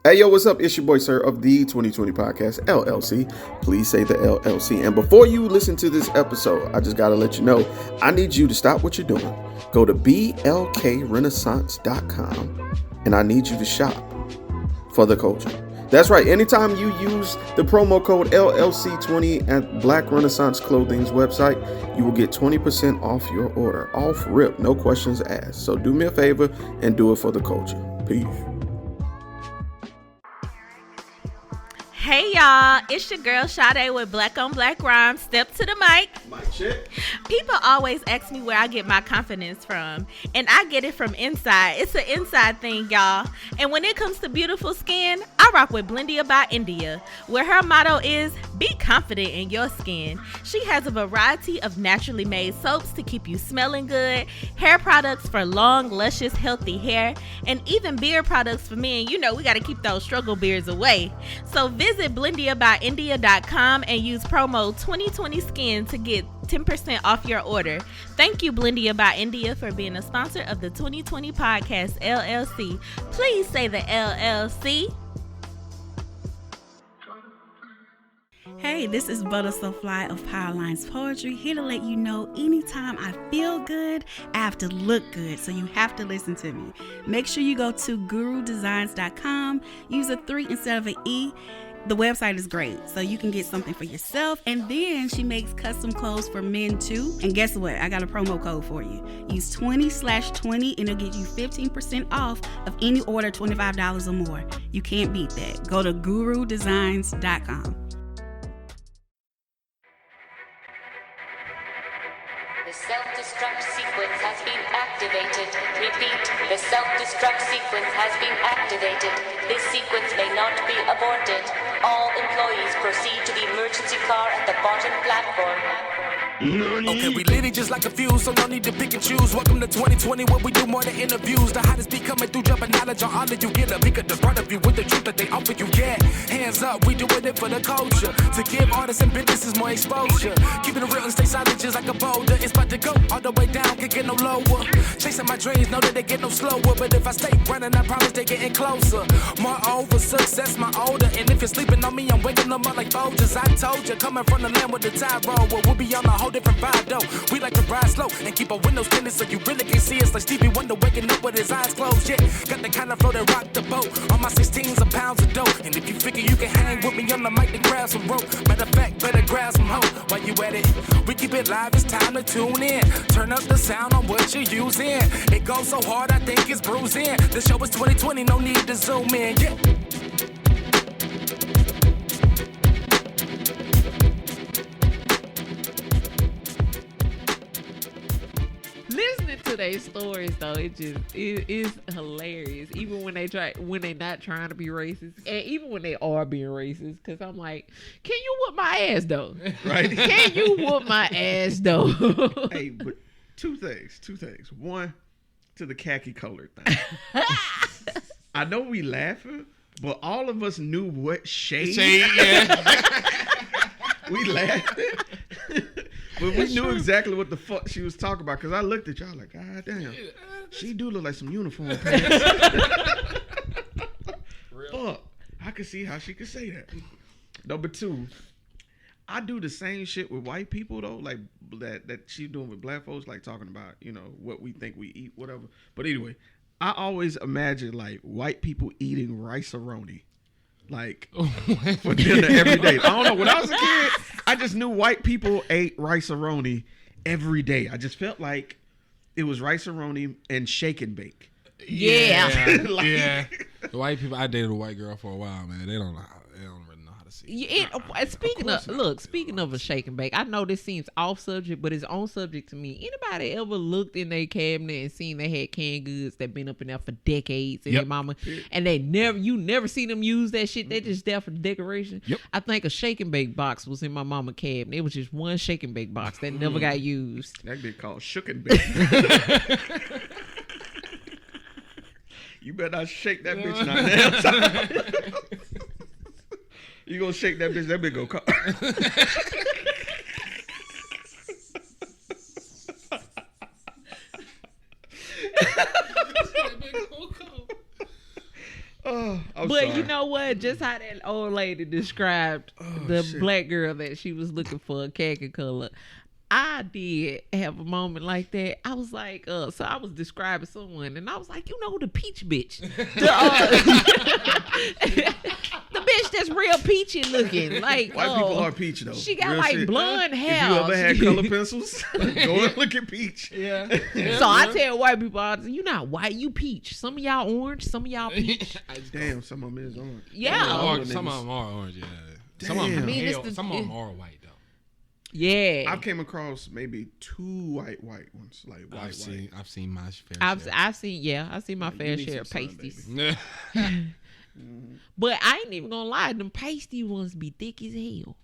Hey, yo, what's up? It's your boy, Sirr of the 2020 Podcast, LLC. Please say the LLC. And before you listen to this episode, I just got to let you know, I need you to stop what you're doing. Go to blkrenaissance.com, and I need you to shop for the culture. That's right. Anytime you use the promo code LLC20 at Black Renaissance Clothing's website, you will get 20% off your order. Off rip, no questions asked. So do me a favor and do it for the culture. Peace. Hey y'all, it's your girl Sade with Black on Black Rhymes. Step to the mic. Mic check. People always ask me where I get my confidence from, and I get it from inside. It's an inside thing, y'all. And when it comes to beautiful skin, I rock with Blendia by India, where her motto is, be confident in your skin. She has a variety of naturally made soaps to keep you smelling good, hair products for long, luscious, healthy hair, and even beard products for men. You know, we got to keep those struggle beards away. So visit BlendiaByIndia.com and use promo 2020skin to get 10% off your order. Thank you, Blendia by India, for being a sponsor of the 2020 Podcast, LLC. Please say the LLC. Hey, this is Butter So Fly of Powerlines Poetry, here to let you know anytime I feel good, I have to look good, so you have to listen to me. Make sure you go to gurudesigns.com, use a 3 instead of an E. The website is great, so you can get something for yourself, and then she makes custom clothes for men too. And guess what? I got a promo code for you. Use 20/20 and it'll get you 15% off of any order $25 or more. You can't beat that. Go to gurudesigns.com. The self-destruct sequence has been activated. Repeat, the self-destruct sequence has been activated. This sequence may not be aborted. All employees proceed to the emergency car at the bottom platform. Okay, we lit it just like a fuse, so no need to pick and choose. Welcome to 2020, where we do more than interviews. The hottest be coming through, jumping knowledge on all of you. Get a peek at the front of you with the truth that they offer you. Yeah, hands up, we doing it for the culture. To give artists and businesses more exposure. Keeping it real and stay silent just like a boulder. It's about to go all the way down, can't get no lower. Chasing my dreams, know that they get no slower. But if I stay running, I promise they getting closer. Moreover, success my older. And if you're sleeping on me, I'm waking them up like Folgers. I told you, coming from the land with the tide roll. Well, we'll be on a whole different vibe though. We like to ride slow and keep our windows tinted so you really can see us like Stevie Wonder waking up with his eyes closed. Yeah, got the kind of flow that rock the boat. On my 16s of pounds of dough. And if you figure you can hang with me on the mic, then grab some rope. Matter of fact, better grab some hope. While you at it, we keep it live, it's time to tune in. Turn up the sound on what you're using. It goes so hard, I think it's bruising. The show is 2020, no need to zoom in. Yeah. Listening to their stories though, it is hilarious. Even when they not trying to be racist, and even when they are being racist, because I'm like, can you whoop my ass though? Right? Can you whoop my ass though? Hey, but two things. One, to the khaki colored thing. I know we laughing, but all of us knew what shade. Yeah. We laughed. But we knew exactly what the fuck she was talking about, because I looked at y'all like, God damn, she do look like some uniform pants. Fuck, I could see how she could say that. Number two, I do the same shit with white people though, like that she doing with black folks, like talking about, you know, what we think we eat, whatever. But anyway, I always imagine like white people eating rice-a-roni. Like for dinner every day. I don't know. When I was a kid, I just knew white people ate rice-a-roni every day. I just felt like it was rice-a-roni and shake and bake. Yeah. Like, Yeah. The white people, I dated a white girl for a while, man. They don't really know how to see. Speaking of a shake and bake, I know this seems off subject, but it's on subject to me. Anybody ever looked in their cabinet and seen they had canned goods that been up in there for decades and their mama, and you never see them use that shit? They're just there for decoration. Yep. I think a shake and bake box was in my mama cabinet. It was just one shake and bake box that never got used. That be called shook and bake. You better not shake that bitch not damn time. You gonna shake that bitch go come. Oh I'm But sorry. you know what? Just how that old lady described the shit. black girl that she was looking for, a khaki color. I did have a moment like that. I was like, so I was describing someone, and I was like, you know, the peach bitch. The bitch that's real peachy looking. Like, White people are peach though. she got Real like shit. blonde hair. If you ever had color pencils, go and look at peach. Yeah. So I tell white people all the time, you not white, you peach. Some of y'all orange, some of y'all peach. Damn, some of them is orange. Yeah. Some of them are orange. Yeah. Some Damn. of them, I mean, it's hell, the- some of them are white though. Yeah. I came across maybe 2 white ones, like white. I've seen my fair I've share. seen my You fair need share of some sun, pasties. baby. But I ain't even gonna lie, them pasty ones be thick as hell.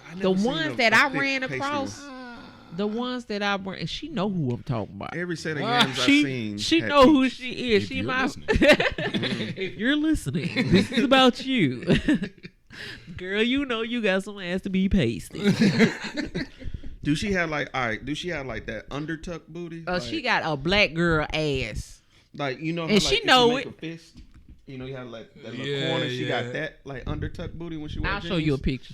I The never seen ones a that I thick ran pasty across, one. the ones that I ran, and she know who I'm talking about. Every set of yams I've She seen. she had know who peach. she is. If She you're my. listening. If you're listening, this is about you, girl. You know you got some ass to be pasty. Do she have like that undertuck booty? Like, She got a black girl ass. like you know, how, and like, she if know you make it. a fist. You know, you have like that little Yeah, corner. She yeah. got that like undertuck booty when she wears I'll show you a picture.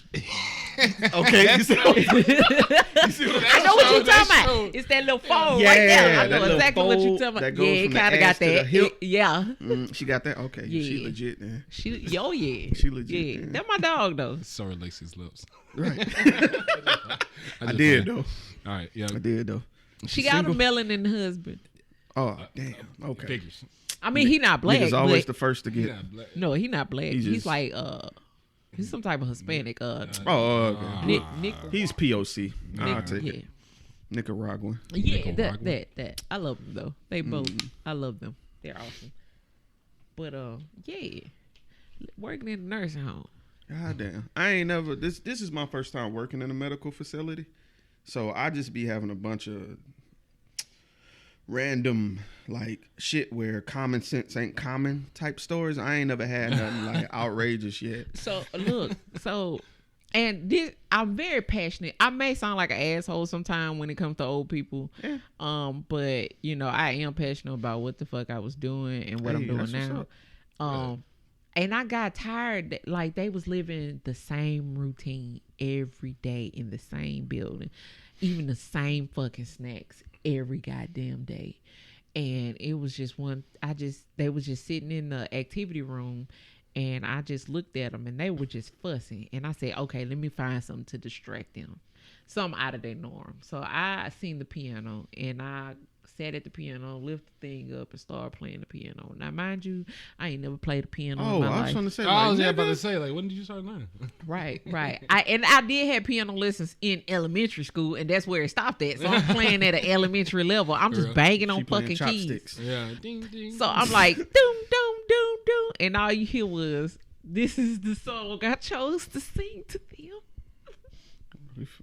Okay, you see what I know what you're talking about. It's that little fold right there. I that know little exactly what you're fold talking about. that goes Yeah, it from the kind of ass got to the that. hip. Yeah. she got that. Okay, she Yeah. legit then. She, oh yeah. She legit, Yeah, yeah. that's my dog though. So relax his lips. Right. I just did playing. though. All right, yeah. I did though. She got a melanin husband. Oh damn. Okay. Figures. I mean, he not black. Niggas always but- the first to get. Yeah, black. No, he not black. He He's just- like he's some type of Hispanic. Oh, okay. Nick. He's POC. I'll Nick take yeah. it. Nicaraguan. Yeah, Nicaragua. that. I love them though. They both. I love them. They're awesome. But yeah, working in a nursing home. God damn. I ain't never. This is my first time working in a medical facility, so I just be having a bunch of random like shit where common sense ain't common type stories. I ain't never had nothing like outrageous yet. So look, and this I'm very passionate. I may sound like an asshole sometime when it comes to old people. Yeah. But you know, I am passionate about what the fuck I was doing and what I'm Hey, doing that's what's now. up. And I got tired that, like, they was living the same routine every day in the same building, even the same fucking snacks every goddamn day. And it was just they was just sitting in the activity room, and I just looked at them and they were just fussing. And I said, okay, let me find something to distract them, something out of their norm. So I seen the piano and I sat at the piano, lift the thing up, and started playing the piano. Now, mind you, I ain't never played a piano Oh, in my I was life. trying to say. I Like, was about nigga. to say, like, when did you start learning? Right. I did have piano lessons in elementary school, and that's where it stopped at. So I'm playing at an elementary level. I'm just Girl, banging She on playing fucking chopsticks. keys. Yeah. Ding, ding. So I'm like, doom, doom, doom, doom. And all you hear was, this is the song I chose to sing to them.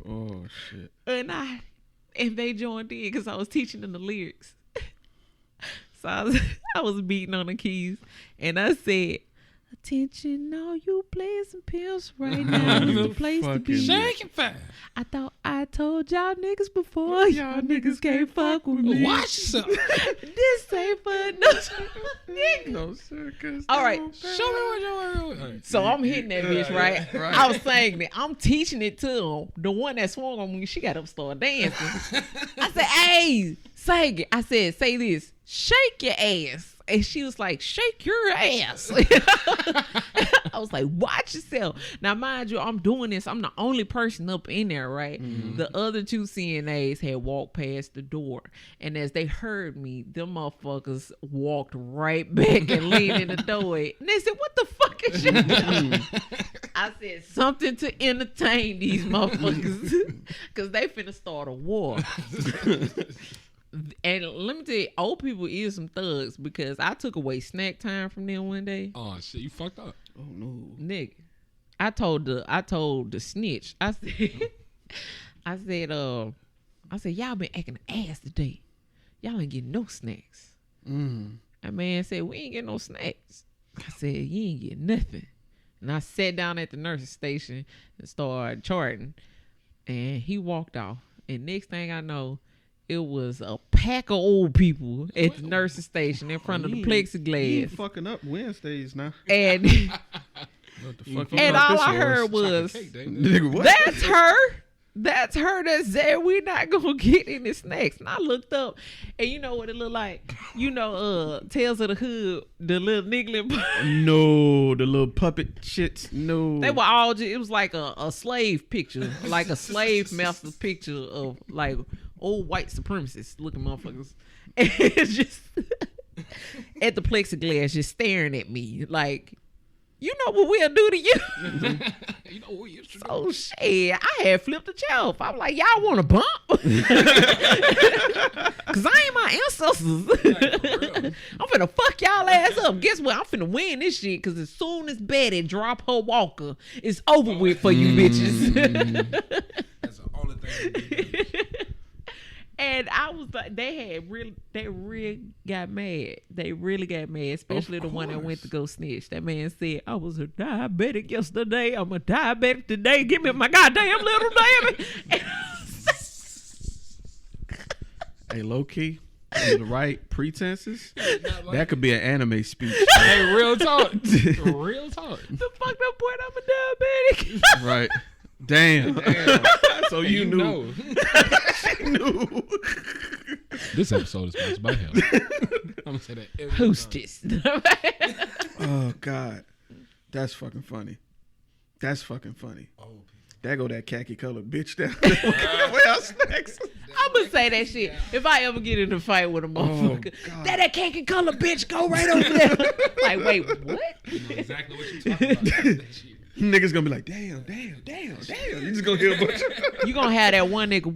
Oh shit. And they joined in because I was teaching them the lyrics. So I was beating on the keys, and I said, attention, all you players and pimps right now is the place to be. Shake it fast. I thought I told y'all niggas before, y'all niggas can't fuck with me. Watch yourself. This ain't for no nigga. No circus. All right. Show me what you're doing. So I'm hitting that bitch, right? I was saying it. I'm teaching it to him. The one that swung on me, she got up, started dancing. I said, hey, sing it. I said, say this. Shake your ass. And she was like, shake your ass. I was like, watch yourself. Now, mind you, I'm doing this. I'm the only person up in there, right? Mm-hmm. The other two CNAs had walked past the door. And as they heard me, them motherfuckers walked right back and leaned in the doorway. And they said, what the fuck is you doing? I said, something to entertain these motherfuckers. Because they finna start a war. And let me tell you, old people is some thugs, because I took away snack time from them one day. Oh shit, you fucked up. Oh no. Nigga, I told the snitch. I said, y'all been acting ass today. Y'all ain't getting no snacks. That man said, we ain't getting no snacks. I said, you ain't getting nothing. And I sat down at the nurse's station and started charting. And he walked off. And next thing I know, It was a pack of old people at the nursing station in front of the You plexiglass. fucking up Wednesdays now. And What the fuck? and all I heard was, Nigga, what? that's her. That's her that said we not gonna get any snacks. And I looked up, and you know what it looked like? You know, Tales of the Hood, the little niggling. No, the little puppet shits. No, They were all just, it was like a slave picture, like a slave master picture of like old white supremacists looking motherfuckers. And it's just at the plexiglass, just staring at me like, you know what we'll do to you. You know what you should do. Oh shit! I had flipped the chair off. I was like, "Y'all want to bump?" Cause I ain't my ancestors. I'm finna fuck y'all ass up. Guess what? I'm finna win this shit. Cause as soon as Betty drop her walker, it's over with for you bitches. That's the only thing we do. And I was like, they really got mad. They really got mad, especially the one that went to go snitch. That man said, I was a diabetic yesterday. I'm a diabetic today. Give me my goddamn little baby. Hey, low key, under the right pretenses, that could be an anime speech. Hey, real talk. Real talk. The fucked up point, I'm a diabetic. Right. Damn. So you knew. know. She knew. This episode is sponsored by him. I'm gonna say that every time. Hostess. Oh God, that's fucking funny. That's fucking funny. Oh, There go that khaki colored bitch down there. Where else next? I'm gonna say that shit if I ever get in a fight with a motherfucker. God. That khaki color bitch go right over there. Like, wait, what? you know exactly what you're talking about. That shit. Niggas gonna be like, damn. You just gonna hear a bunch of... You gonna have that one nigga?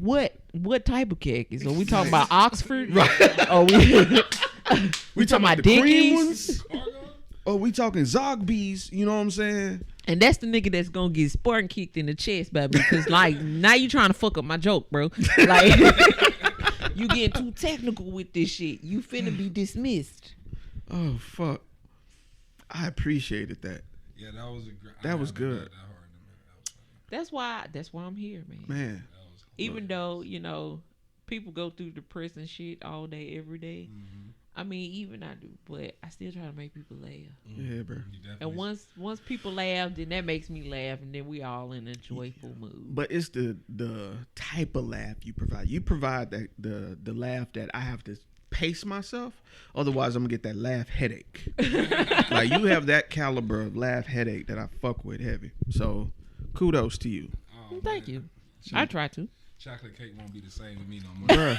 What type of khakis? Are we talking about Oxford? Right. Or we talking about the cream Dickies? ones? Oh, we talking Zogbies, you know what I'm saying? And that's the nigga that's gonna get Spartan kicked in the chest by me, because like now you trying to fuck up my joke, bro. Like you getting too technical with this shit. You finna be dismissed. Oh fuck. I appreciated that. Yeah, that was a great. That was good. That's why I'm here, man. Man. Even though, you know, people go through the prison shit all day, every day. Mm-hmm. I mean, even I do, but I still try to make people laugh. Yeah, bro. And once people laugh, then that makes me laugh, and then we all in a joyful mood. But it's the type of laugh you provide. You provide the laugh that I have to pace myself. Otherwise, I'm gonna get that laugh headache. Like you have that caliber of laugh headache that I fuck with heavy. So kudos to you, Thank you. I try to. Chocolate cake won't be the same with me no more.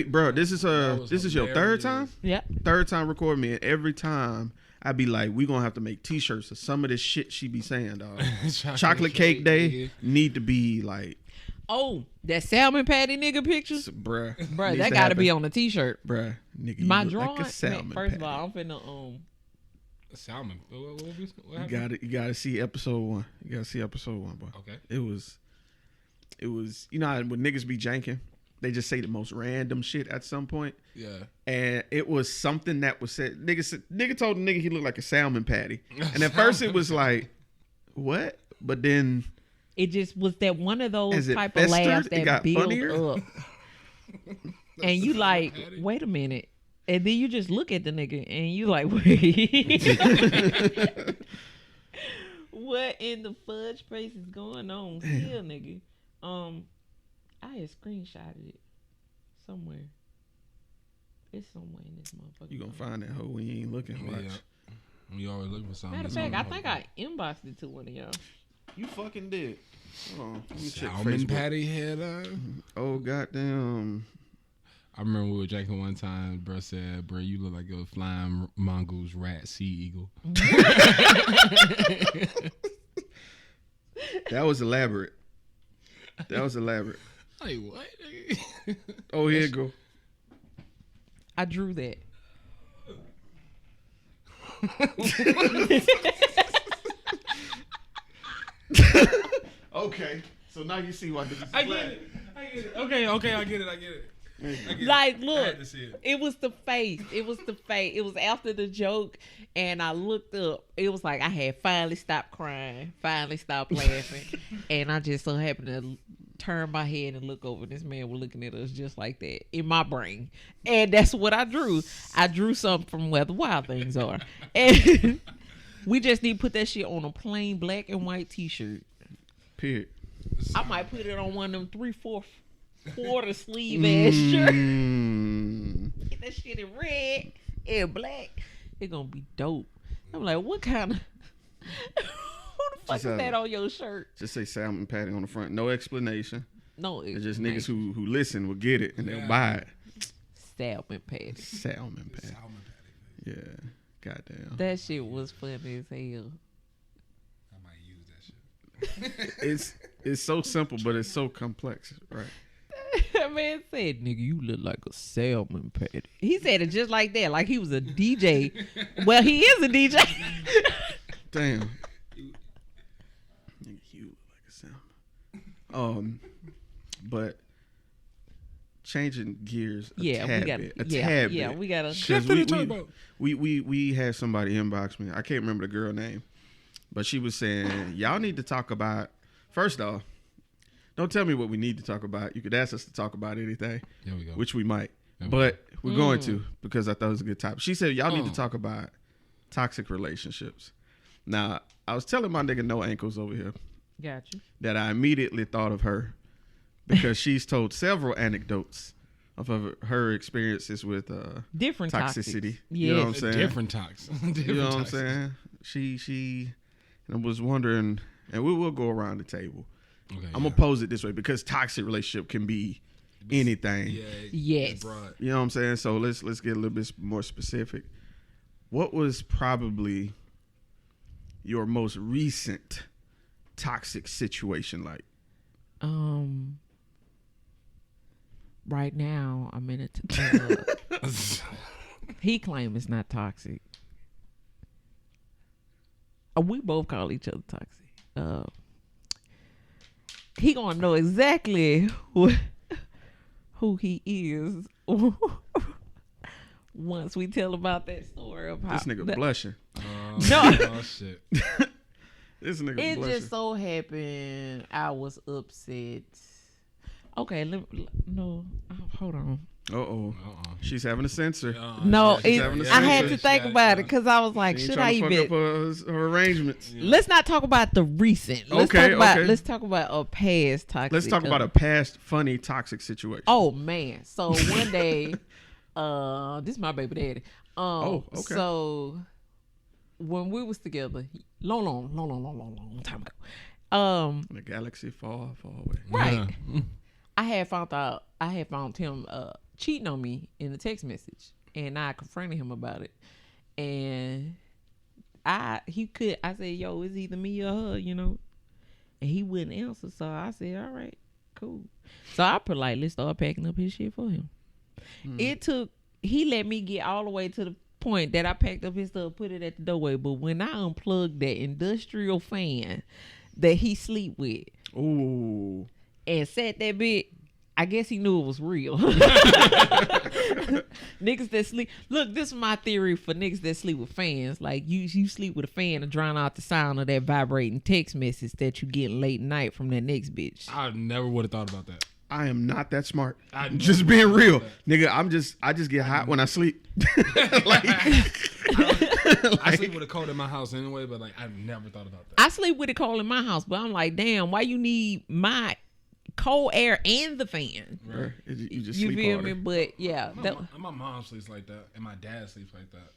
Bro. This is your third time. Yeah. Third time recording me, and every time I be like, we gonna have to make T-shirts of some of this shit she be saying, dog. Chocolate cake day need to be like. Oh, that salmon patty nigga picture, Bruh, that gotta be on the T-shirt. Bruh, nigga, you My look drawing. like a salmon Man, first of patty. all, I'm finna Salmon. What You happened? gotta see episode 1. You gotta see episode 1, boy. Okay. It was, you know how when niggas be janking, they just say the most random shit at some point. Yeah. And it was something that was said. Nigga told the nigga he looked like a salmon patty. And at first it was like, what? But then It just was that one of those As it type of laughs festered, it that got build funnier? up. And you like, patty. wait a minute. And then you just look at the nigga and you like, wait. What in the fudge face is going on here, nigga? I had screenshotted it somewhere. It's somewhere in this motherfucker. you gonna find that hoe when you ain't looking. Watch. Yeah. We always looking for something. Matter of fact, I think I inboxed it to one of y'all. You fucking did. Hold on. Let me check Salmon Facebook. patty head. Oh goddamn. I remember we were drinking one time. Bro said, "Bro, you look like a flying mongoose, rat, sea eagle." That was elaborate. Like what? Oh, here you go. I drew that. Okay. So now you see why niggas I get it. Okay, I get it. Like, I look, had to see it. it was the face. It was after the joke, and I looked up. It was like I had finally stopped crying, finally stopped laughing, and I just so happened to turn my head and look over. This man was looking at us just like that in my brain. And that's what I drew. I drew something from Where the Wild Things Are. And we just need to put that shit on a plain black and white t-shirt. Period. I might put it on one of them 3/4 quarter sleeve ass shirts. Get that shit in red and black. It's gonna be dope. I'm like, what kind of who the fuck is that on your shirt? Just say salmon patty on the front. No explanation. No, it's just niggas who listen will get it and they'll buy it. Salmon patty. Salmon patty. Yeah. Goddamn. That shit was funny as hell. I might use that shit. It's so simple, but it's so complex, right? That man said, nigga, you look like a salmon patty. He said it just like that, like he was a DJ. Well, he is a DJ. Damn. Nigga, you look like a salmon. But changing gears a tad bit. Yeah, we gotta. We had somebody inbox me. I can't remember the girl name, but she was saying y'all need to talk about. First off, don't tell me what we need to talk about. You could ask us to talk about anything, There we go. which we might, but we're going to because I thought it was a good topic. She said y'all need to talk about toxic relationships. Now, I was telling my nigga No Ankles over here Got you. that I immediately thought of her because she's told several anecdotes of her experiences with different toxicity. Yes. You know what I'm saying? Different tox. You know what I'm saying? She and I was wondering, and we will go around the table. Okay, I'm gonna pose it this way because toxic relationship can be anything. Yeah. Yes. Broad. You know what I'm saying? So let's get a little bit more specific. What was probably your most recent toxic situation like? Right now I'm in it. He claims it's not toxic. We both call each other toxic. He gonna know exactly who he is once we tell about that story of how This nigga blushing. No. Oh shit. This nigga It blushing. just so happened I was upset. Okay, hold on. She's having a censor. No, she's having a I had censor. to think about it because I was like, She ain't should trying I to fuck even? up her arrangements. Let's not talk about the recent. Let's talk about a past toxic. Let's talk about a past funny toxic situation. Oh man! So one day, this is my baby daddy. Okay. So when we was together, long time ago. In a galaxy far, far away. Right. Yeah. I had found him cheating on me in a text message, and I confronted him about it. And I said, "Yo, it's either me or her," you know. And he wouldn't answer, so I said, "All right, cool." So I politely started packing up his shit for him. He let me get all the way to the point that I packed up his stuff, put it at the doorway. But when I unplugged that industrial fan that he sleep with, Ooh. and set that bit, I guess he knew it was real. Niggas that sleep. Look, this is my theory for niggas that sleep with fans. Like you sleep with a fan to drown out the sound of that vibrating text message that you get late night from that next bitch. I never would have thought about that. I am not that smart. I just never being real, thought nigga. I just get hot when I sleep. I sleep with a cold in my house anyway, but like I've never thought about that. I sleep with it cold in my house, but I'm like, damn, why you need my cold air and the fan? Right. You just You sleep feel harder. me? But yeah, My mom sleeps like that, and my dad sleeps like that.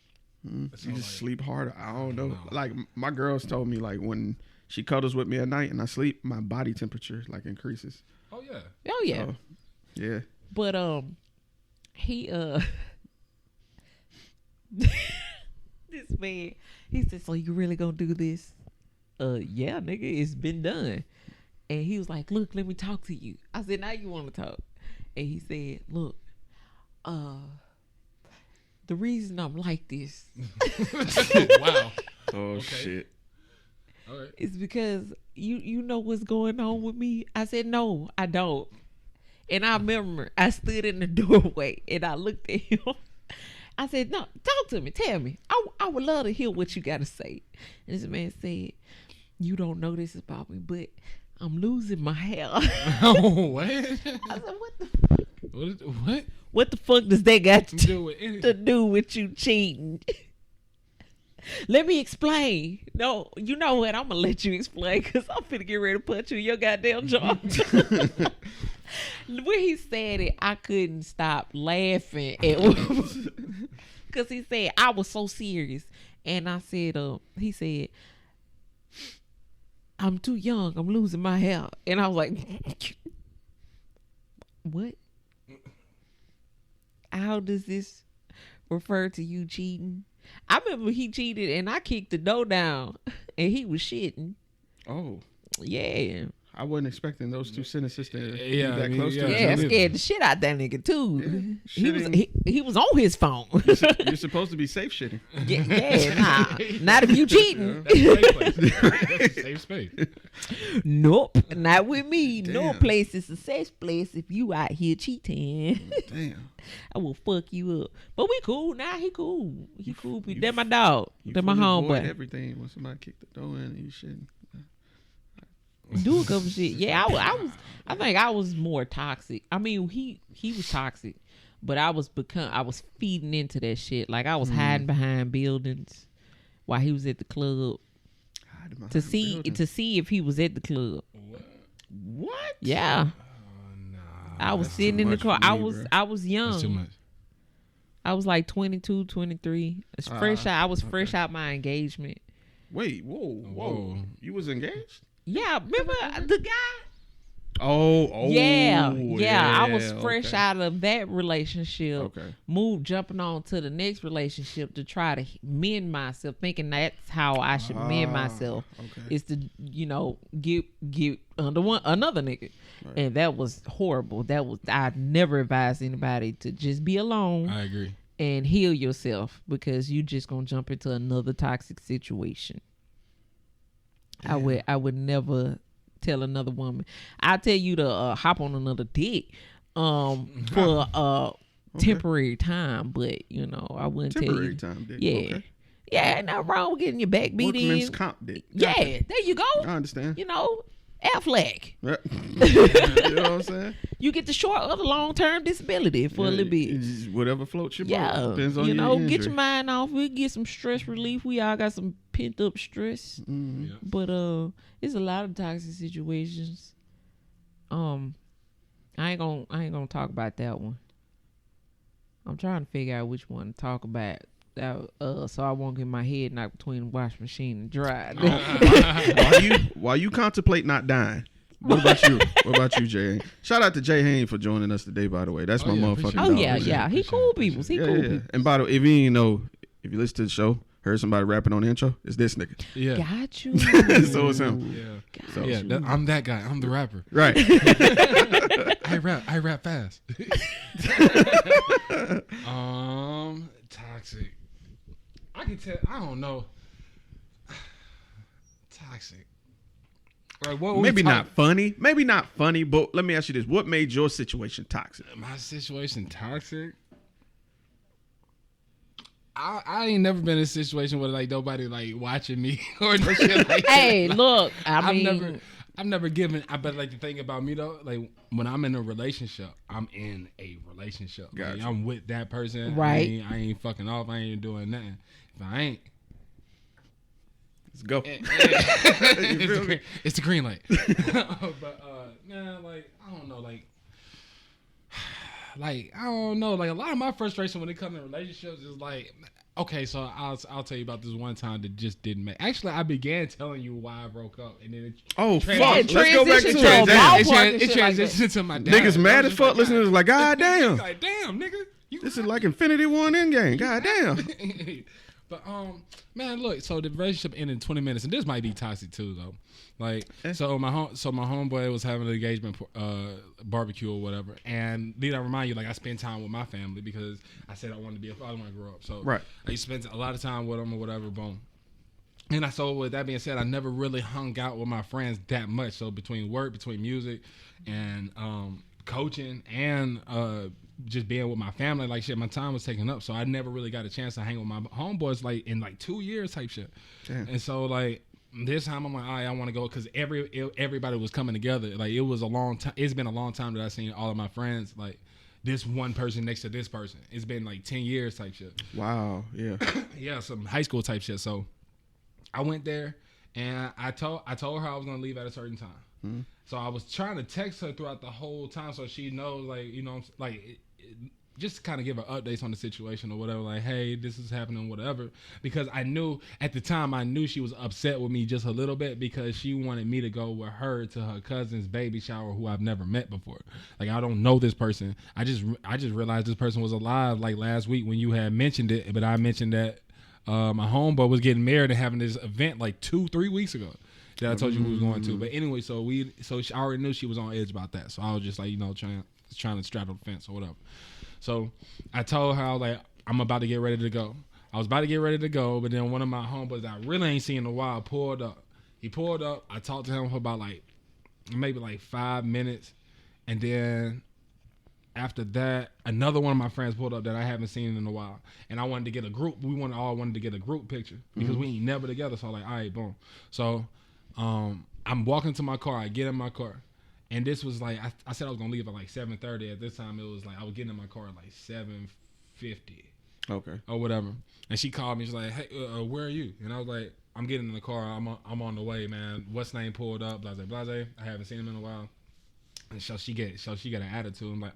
You just sleep harder. I don't know. Like my girls told me, like when she cuddles with me at night and I sleep, my body temperature like increases. Oh yeah. oh yeah. So, yeah. But he this man, he said, "So you really gonna do this?" Yeah, nigga, it's been done. And he was like, "Look, let me talk to you." I said, "Now you want to talk?" And he said, "Look, the reason I'm like this Wow. Oh shit. All right. is because you know what's going on with me." I said, "No, I don't." And I remember I stood in the doorway and I looked at him. I said, "No, talk to me. Tell me. I would love to hear what you got to say." And this man said, "You don't know this about me, but I'm losing my hair. Oh, what? I said, what the fuck? What? What the fuck does that got to Do with anything? to do with you cheating? Let me explain. No, you know what? I'm gonna let you explain because I'm finna get ready to punch you in your goddamn jaw. When he said it, I couldn't stop laughing because he said I was so serious, and I said, he said, I'm too young. I'm losing my hair, and I was like, what? How does this refer to you cheating? I remember he cheated and I kicked the door down and he was shitting. Oh. Yeah. I wasn't expecting those two sentences to be Yeah, that I mean, close to yeah. each Yeah, other. scared the shit out that nigga too. Yeah, He was on his phone. You're supposed to be safe shitting. yeah, nah. Not if you cheating. That's a safe place. That's a safe space. Nope. Not with me. No Damn. place is a safe place if you out here cheating. Damn. I will fuck you up. But we cool now. He cool. He cool. you That my dog. That my fully avoid homeboy. everything when somebody kicked the door in and you shitting. Do a couple shit. Yeah, I think I was more toxic. I mean, he was toxic, but I was feeding into that shit. Like I was hiding behind buildings while he was at the club to see if he was at the club. What? Yeah. I was sitting in the car. for me, I was young. That's too much. I was like 22, 23. It's fresh out. I was fresh out my engagement. Wait, whoa. You was engaged? Yeah, remember the guy? Oh, Yeah. I was fresh okay. out of that relationship. Okay. Jumping on to the next relationship to try to mend myself, thinking that's how I should mend myself. okay. Is to, get under another nigga. Right. And that was horrible. I'd never advise anybody to just be alone I agree. and heal yourself because you just gonna jump into another toxic situation. I would never tell another woman. I'll tell you to hop on another dick for temporary time, but I wouldn't Temporary tell you. time, dick. Yeah. Okay. Yeah, ain't nothing wrong with getting your back beat Workman's in. comp dick. Yeah, Gotcha. there you go. I understand. Affleck. Yeah. You know what I'm saying? You get the short or the long term disability for a little bit. It's just whatever floats your boat. Yeah, Depends on get injury. your mind off. We get some stress relief. We all got some pent up stress, Mhm. but it's a lot of toxic situations. I ain't gonna talk about that one. I'm trying to figure out which one to talk about. So I won't get my head knocked between the washing machine and dry. While you contemplate not dying, what about you? What about you, Jay? Shout out to Jay Haynes for joining us today, by the way. That's my motherfucking Oh dog. yeah. He cool people. He cool people. And by the way, if you ain't know, if you listen to the show, heard somebody rapping on the intro, it's this nigga. Yeah. Got you. So it's him. Yeah. So, Yeah, I'm that guy. I'm the rapper. Right. I rap fast. Toxic. I can tell. I don't know. Toxic. Like what? Maybe not funny. Maybe not funny, but let me ask you this: what made your situation toxic? My situation toxic. I ain't never been in a situation where like nobody like watching me or no shit like Hey, that. look. I've never given. I bet like the thing about me though, like when I'm in a relationship, I'm in a relationship. Like, Gotcha. I'm with that person. Right. I ain't fucking off. I ain't doing nothing. If I ain't, Let's go. it's the green light. But nah, like I don't know, like I don't know, like a lot of my frustration when it comes to relationships is like, okay, so I'll tell you about this one time that just didn't make. Actually, I began telling you why I broke up, and then Fuck. Let's go back to transition Jay. to a Damn. ballpark. it transitioned to my dad. Niggas mad as It was fuck just listening to this like, God God, damn. like damn, nigga, you This is like Infinity War Endgame. God damn. But man, look. So the relationship ended in 20 minutes, and this might be toxic too, though. Like, so my homeboy was having an engagement barbecue or whatever, and need I remind you, like I spend time with my family because I said I wanted to be a father when I grew up. So Right. I used to spend a lot of time with them or whatever. Boom. And so with that being said, I never really hung out with my friends that much. So between work, between music, and coaching, and just being with my family, like shit, my time was taken up. So I never really got a chance to hang with my homeboys like in like 2 years type shit. Damn. And so like this time I'm like, all right, I want to go because everybody was coming together. Like it was a long time. It's been a long time that I've seen all of my friends like this one person next to this person. It's been like 10 years type shit. Wow. Yeah. Yeah, some high school type shit. So I went there and I told her I was gonna leave at a certain time. Mm-hmm. So I was trying to text her throughout the whole time so she knows, like, you know, like just to kind of give her updates on the situation or whatever, like, hey, this is happening, whatever. Because I knew at the time, I knew she was upset with me just a little bit because she wanted me to go with her to her cousin's baby shower, who I've never met before. Like, I don't know this person. I just realized this person was alive like last week when you had mentioned it, but I mentioned that my homeboy was getting married and having this event like 2-3 weeks ago that I told you we was going to. But anyway, so I already knew she was on edge about that. So I was just like, you know, trying to straddle the fence or whatever. So I told her, I was like, I'm about to get ready to go. I was about to get ready to go, but then one of my homeboys that I really ain't seen in a while pulled up. He pulled up. I talked to him for about maybe 5 minutes. And then after that, another one of my friends pulled up that I haven't seen in a while. And I wanted to get a group. We all wanted to get a group picture because we ain't never together. So I was like, all right, boom. So I'm walking to my car. I get in my car. And this was like, I said I was going to leave at like 7:30. At this time, it was like, I was getting in my car at like 7:50. Okay. Or whatever. And she called me. She's like, hey, where are you? And I was like, I'm getting in the car. I'm on the way, man. What's name pulled up? Blase. I haven't seen him in a while. And so she got an attitude. I'm like,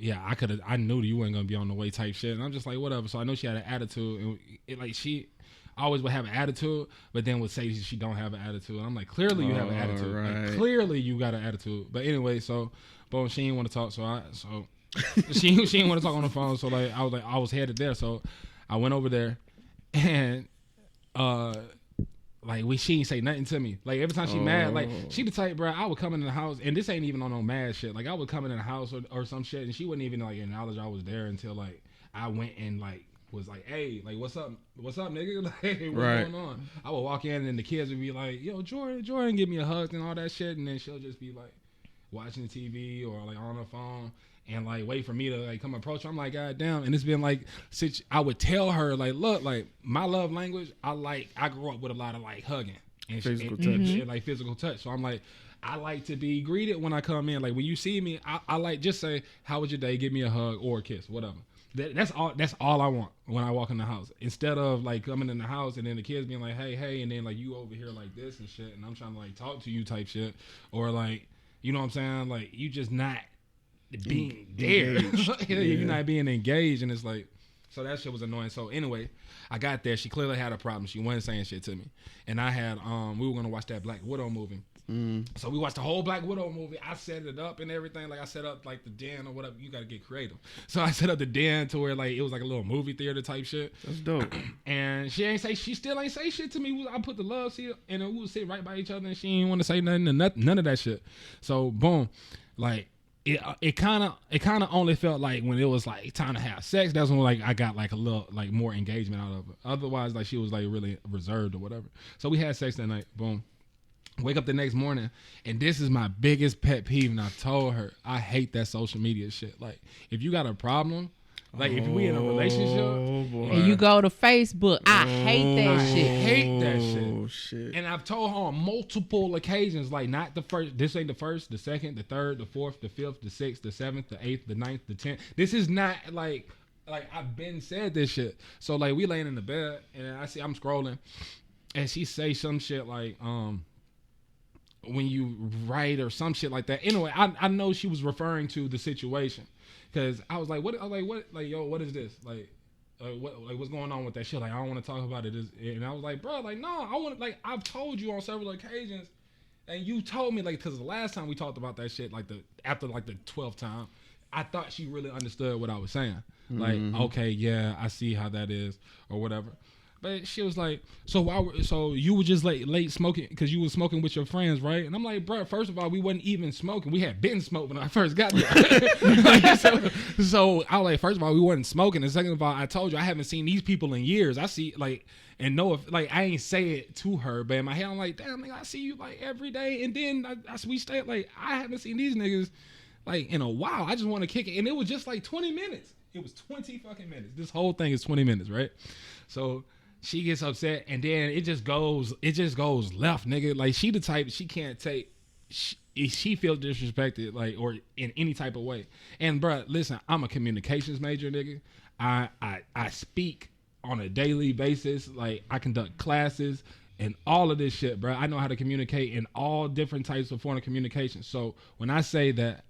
yeah, I knew you weren't going to be on the way type shit. And I'm just like, whatever. So I know she had an attitude. And she always would have an attitude, but then would say she don't have an attitude. And I'm like, clearly you have an attitude. Right. Like, clearly you got an attitude. But anyway, so boom, she didn't want to talk. So she didn't want to talk on the phone. So like I was headed there. So I went over there, and she didn't say nothing to me. Like every time she mad, like she the type, bro. I would come in the house, and this ain't even on no mad shit. Like I would come in the house or some shit, and she wouldn't even like acknowledge I was there until like I went and like was like, hey, like what's up, nigga? Like what's going on? I would walk in, and the kids would be like, yo, Jordan, give me a hug and all that shit, and then she'll just be like watching TV or like on her phone. And like wait for me to like come approach her. I'm like, God damn. And it's been like since I would tell her like, look, like my love language, I grew up with a lot of like hugging and physical touch. And like physical touch. So I'm like, I like to be greeted when I come in. Like when you see me, I like just say, how was your day? Give me a hug or a kiss, whatever. That's all I want when I walk in the house. Instead of like coming in the house and then the kids being like, hey, and then like you over here like this and shit, and I'm trying to like talk to you type shit, or like, you know what I'm saying? Like you just not being there. You're not being engaged, and it's like, so that shit was annoying. So anyway, I got there. She clearly had a problem. She wasn't saying shit to me, and I had we were gonna watch that Black Widow movie. So we watched the whole Black Widow movie. I set it up and everything. Like I set up like the den or whatever. You gotta get creative. So I set up the den to where like it was like a little movie theater type shit. That's dope. And she still ain't say shit to me. I put the love seat and then we would sit right by each other, and she ain't want to say nothing and none of that shit. So boom, like. It kind of only felt like when it was like time to have sex, that's when like I got like a little like more engagement out of it. Otherwise, like she was like really reserved or whatever. So we had sex that night. Boom. Wake up the next morning, and this is my biggest pet peeve. And I told her I hate that social media shit. Like if you got a problem, like if we in a relationship and you go to Facebook, I hate that shit. I hate that shit. Oh shit. And I've told her on multiple occasions, like not the first, this ain't the first, the second, the third, the fourth, the fifth, the sixth, the seventh, the eighth, the ninth, the 10th. This is not like I've been said this shit. So like we laying in the bed and I'm scrolling and she say some shit like, when you write or some shit like that. Anyway, I know she was referring to the situation. Cause I was like, what, yo, what is this? What's going on with that shit? Like, I don't want to talk about it. And I was like, bro, like, no, I want to, like, I've told you on several occasions, and you told me, like, cause the last time we talked about that shit, like after the 12th time, I thought she really understood what I was saying. Like, okay, yeah, I see how that is, or whatever. But she was like, so you were just late smoking because you was smoking with your friends, right? And I'm like, bro, first of all, we wasn't even smoking. We had been smoking when I first got there. so I was like, first of all, we wasn't smoking. And second of all, I told you I haven't seen these people in years. I see like, and know if like I ain't say it to her, but in my head I'm like, damn, nigga, I see you like every day. And then we stay like I haven't seen these niggas like in a while. I just want to kick it, and it was just like 20 minutes. It was 20 fucking minutes. This whole thing is 20 minutes, right? So she gets upset, and then it just goes left, nigga. Like, she the type, she can't take, she feels disrespected, like, or in any type of way. And bruh, listen, I'm a communications major, nigga. I speak on a daily basis. Like, I conduct classes and all of this shit, bruh. I know how to communicate in all different types of form of communication. So when I say that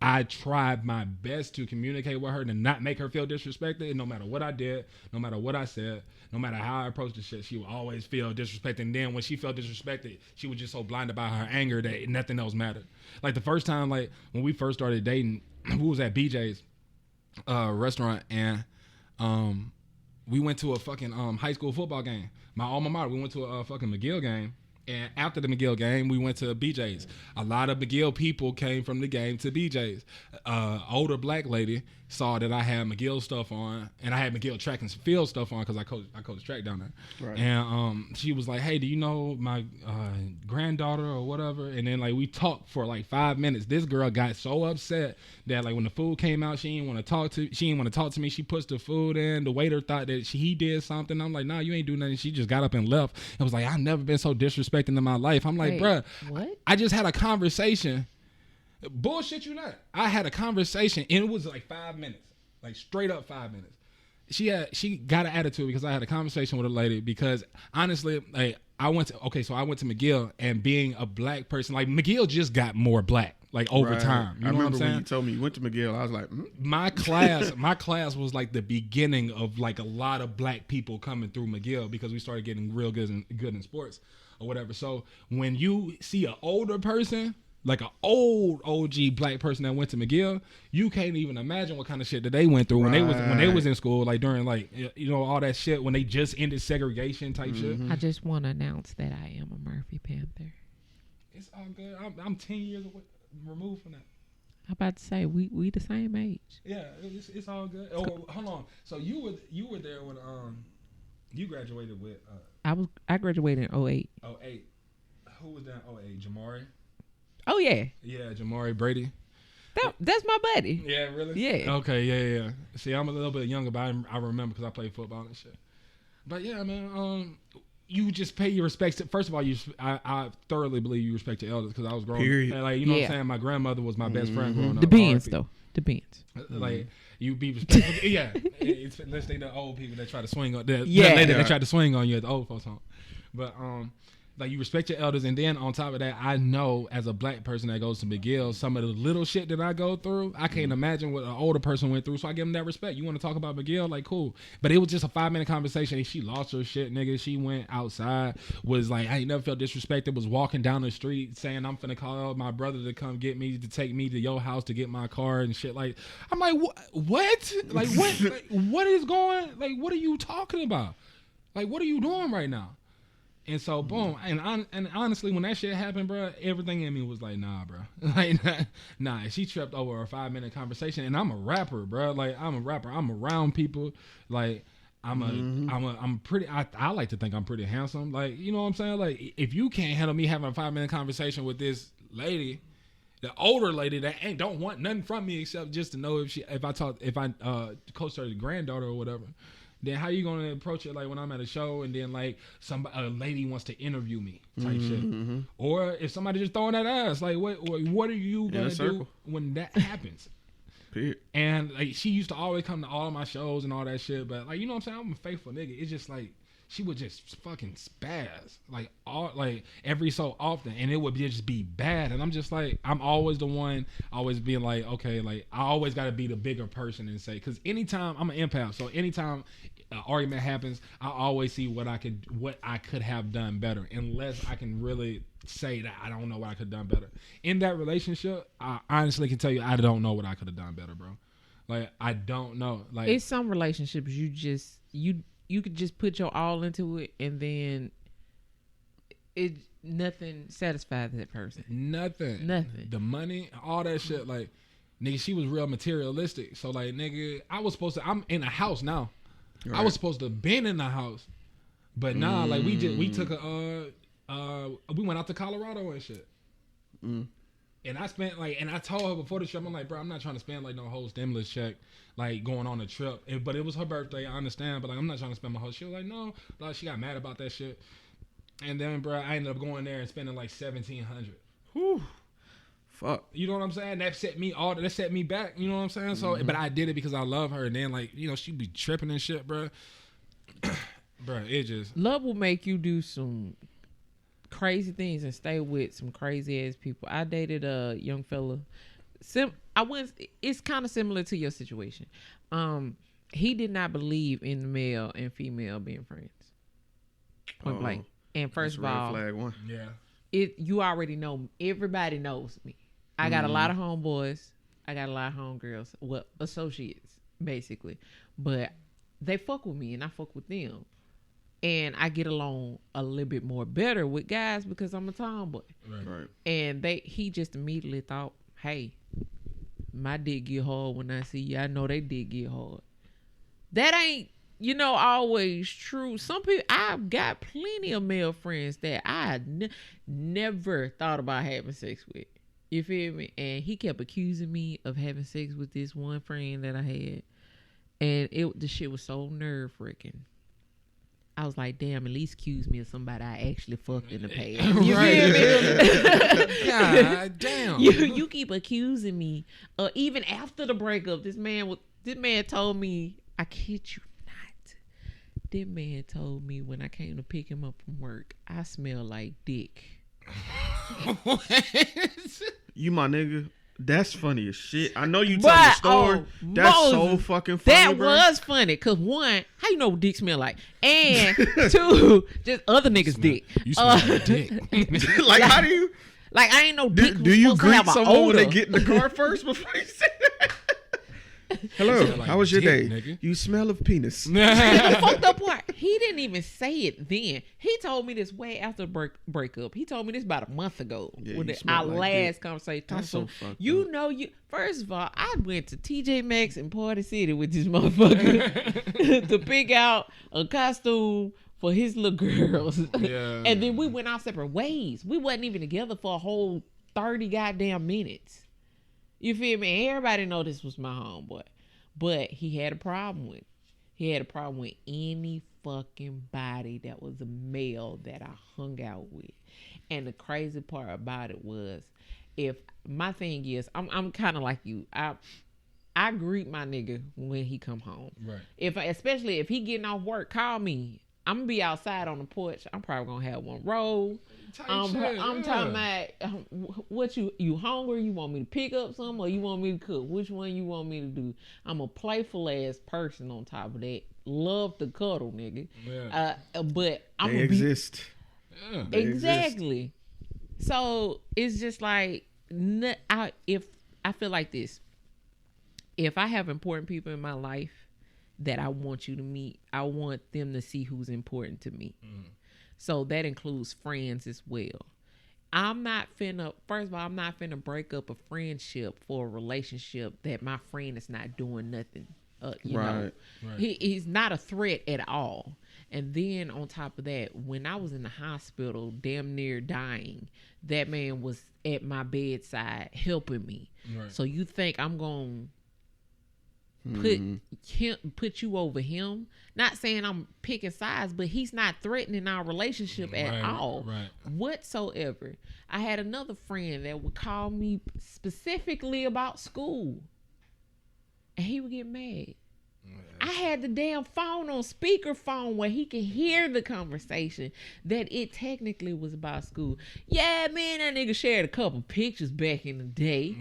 I tried my best to communicate with her to not make her feel disrespected, and no matter what I did, no matter what I said, no matter how I approached the shit, she would always feel disrespected. And then when she felt disrespected, she was just so blinded by her anger that nothing else mattered. Like, the first time, like, when we first started dating, we was at BJ's restaurant, and we went to a fucking high school football game. My alma mater, we went to a fucking McGill game. And after the McGill game, we went to BJ's. A lot of McGill people came from the game to BJ's. Older black lady saw that I had McGill stuff on, and I had McGill track and field stuff on because I coach track down there. Right. And she was like, "Hey, do you know my granddaughter or whatever?" And then, like, we talked for like 5 minutes. This girl got so upset that, like, when the food came out, she didn't want to talk to me. She puts the food in. The waiter thought that he did something. I'm like, "Nah, you ain't do nothing." She just got up and left. It was like, I've never been so disrespected in my life. I'm like, bruh, what? I just had a conversation. Bullshit you not. I had a conversation, and it was like 5 minutes, like straight up 5 minutes. She got an attitude because I had a conversation with a lady, because honestly, like, I went to McGill, and being a black person, like, McGill just got more black, like, over time. You know what I'm saying? When you told me you went to McGill, I was like, my class was like the beginning of like a lot of black people coming through McGill, because we started getting real good in sports or whatever. So when you see an older person, like an old OG black person that went to McGill, you can't even imagine what kind of shit that they went through when they was in school, like during, like, you know, all that shit when they just ended segregation type shit. I just want to announce that I am a Murphy Panther. It's all good. I'm 10 years removed from that. I'm about to say we the same age. Yeah, it's all good. Oh, hold on. So you were there when you graduated with I graduated in 08. 08. Who was that in 08? Jamari? Oh yeah. Yeah, Jamari Brady. That's my buddy. Yeah, really? Yeah. Okay, yeah. See, I'm a little bit younger, but I remember because I played football and shit. But yeah, man, you just pay your respects. First of all, I thoroughly believe you respect your elders, because I was growing up. Like, you know what I'm saying? My grandmother was my best friend growing up. Depends, though. Depends. Like, you be respectful. Yeah. Let's say the old people that try to swing on that lady that tried to swing on you at the old folks home. But like, you respect your elders, and then on top of that, I know as a black person that goes to McGill, some of the little shit that I go through, I can't imagine what an older person went through. So I give them that respect. You want to talk about McGill? Like, cool. But it was just a 5-minute conversation. And she lost her shit, nigga. She went outside, was like, I ain't never felt disrespected, was walking down the street saying, I'm finna call my brother to come get me, to take me to your house to get my car and shit. Like, I'm like, what? Like, what? Like, what is going? Like, what are you talking about? Like, what are you doing right now? And so, boom, and honestly, when that shit happened, bro, everything in me was like, nah, bro. Like, nah, she tripped over a 5-minute conversation, and I'm a rapper, bro. Like, I'm a rapper. I'm around people. Like, I like to think I'm pretty handsome. Like, you know what I'm saying? Like, if you can't handle me having a 5-minute conversation with this lady, the older lady that don't want nothing from me except just to know if I coach her granddaughter or whatever, then how you gonna approach it, like, when I'm at a show and then, like, a lady wants to interview me type shit, or if somebody just throwing that ass, like, what are you gonna do when that happens? Period. And, like, she used to always come to all of my shows and all that shit, but, like, you know what I'm saying, I'm a faithful nigga. It's just like she would just fucking spaz, like, every so often, and it would just be bad. And I'm just like, I'm always the one always being like, okay, like, I always got to be the bigger person and say, because anytime I'm an empath, so anytime an argument happens, I always see what I could have done better, unless I can really say that I don't know what I could have done better. In that relationship, I honestly can tell you I don't know what I could have done better, bro. Like, I don't know. Like, it's some relationships you could just put your all into it, and then nothing satisfies that person. Nothing. The money, all that shit. Like, nigga, she was real materialistic. So, like, nigga, I'm in a house now. Right. I was supposed to have been in the house, but nah, like, we took we went out to Colorado and shit. And I spent and I told her before the trip, I'm like, bro, I'm not trying to spend like no whole stimulus check, like going on a trip. But it was her birthday, I understand. But like, I'm not trying to spend my whole. She was like, no, like she got mad about that shit. And then, bro, I ended up going there and spending like $1,700. Whew. Fuck. You know what I'm saying? That set me back. You know what I'm saying? So, but I did it because I love her. And then she be tripping and shit, bro. Bro, it just love will make you do some crazy things and stay with some crazy ass people. I dated a young fella. It's kind of similar to your situation. He did not believe in the male and female being friends. Point blank. And first of all, flag one. Yeah. You already know. Everybody knows me. I got a lot of homeboys. I got a lot of homegirls. Well, associates basically, but they fuck with me and I fuck with them. And I get along a little bit more better with guys because I'm a tomboy. Right. And he just immediately thought, hey, my dick get hard when I see you. I know they dick get hard. That ain't, always true. Some people, I've got plenty of male friends that I never thought about having sex with. You feel me? And he kept accusing me of having sex with this one friend that I had. And the shit was so nerve-wracking. I was like, damn, at least accuse me of somebody I actually fucked in the past. You feel me? God damn. You keep accusing me. Even after the breakup, this man told me, I kid you not. This man told me when I came to pick him up from work, I smell like dick. You my nigga. That's funny as shit. I know you tell the story. That's so fucking funny. That was funny. Cause one, how you know what dick smell like? And two, just other niggas dick. You smell like dick. Like how do you? Like I ain't no dick. Do you greet someone when they odor. get in the car first before you say that? Hello, Like how was your dick, day? nigga. You smell of penis. The fucked up part, he didn't even say it then. He told me this way after the breakup. He told me this about a month ago. Yeah, with you our smell like last dick. conversation. That's so fucked up. First of all, I went to TJ Maxx in Party City with this motherfucker to pick out a costume for his little girls. Yeah. And then we went our separate ways. We wasn't even together for a whole 30 goddamn minutes. You feel me? Everybody know this was my homeboy. But he had a problem with. He had a problem with any fucking body that was a male that I hung out with. And the crazy part about it was, if my thing is, I'm kind of like you. I greet my nigga when he come home. Right. Especially if he getting off work, call me. I'm gonna be outside on the porch. I'm probably gonna have one roll. I'm talking about what you hungry? You want me to pick up something or you want me to cook? Which one you want me to do? I'm a playful ass person on top of that. Love to cuddle, nigga. Yeah. But I'm They exist. Yeah. They exactly. So it's just like if I feel like this, if I have important people in my life that I want you to meet, I want them to see who's important to me. So that includes friends as well. First of all, I'm not finna break up a friendship for a relationship that my friend is not doing nothing. You know, he's not a threat at all. And then on top of that, when I was in the hospital, damn near dying, that man was at my bedside helping me. Right. So you think I'm gonna put you over him? Not saying I'm picking sides, but he's not threatening our relationship at all whatsoever. I had another friend that would call me specifically about school, and he would get mad. I had the damn phone on speakerphone where he could hear the conversation that it technically was about school. Yeah, man, that nigga shared a couple pictures back in the day.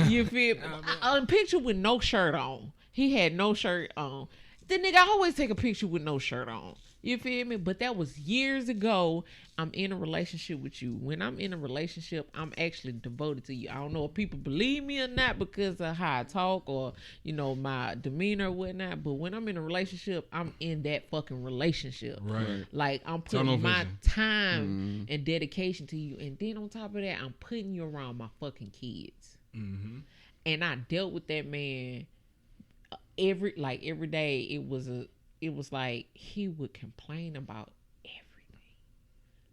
You feel me? A picture with no shirt on. He had no shirt on. The nigga always take a picture with no shirt on. You feel me? But that was years ago. I'm in a relationship with you. When I'm in a relationship, I'm actually devoted to you. I don't know if people believe me or not because of how I talk or, my demeanor or whatnot. But when I'm in a relationship, I'm in that fucking relationship. Right. Like, I'm putting my time and dedication to you. And then on top of that, I'm putting you around my fucking kids. Mm-hmm. And I dealt with that man every day. It was like he would complain about everything.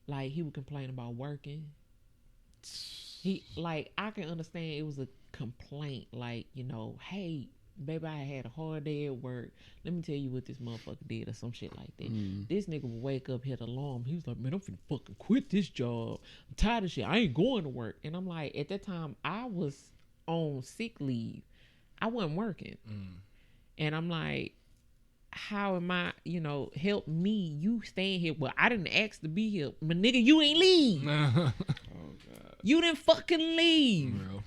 Like, he would complain about working. He like I can understand it was a complaint, like, you know, hey, baby, I had a hard day at work. Let me tell you what this motherfucker did or some shit like that. This nigga would wake up, hit alarm. He was like, man, I'm finna fucking quit this job. I'm tired of shit. I ain't going to work. And I'm like, at that time, I was on sick leave. I wasn't working. And I'm like, how am I, you know, help me? You staying here. Well, I didn't ask to be here. But nigga, you ain't leave. Oh, God. You didn't fucking leave. Real.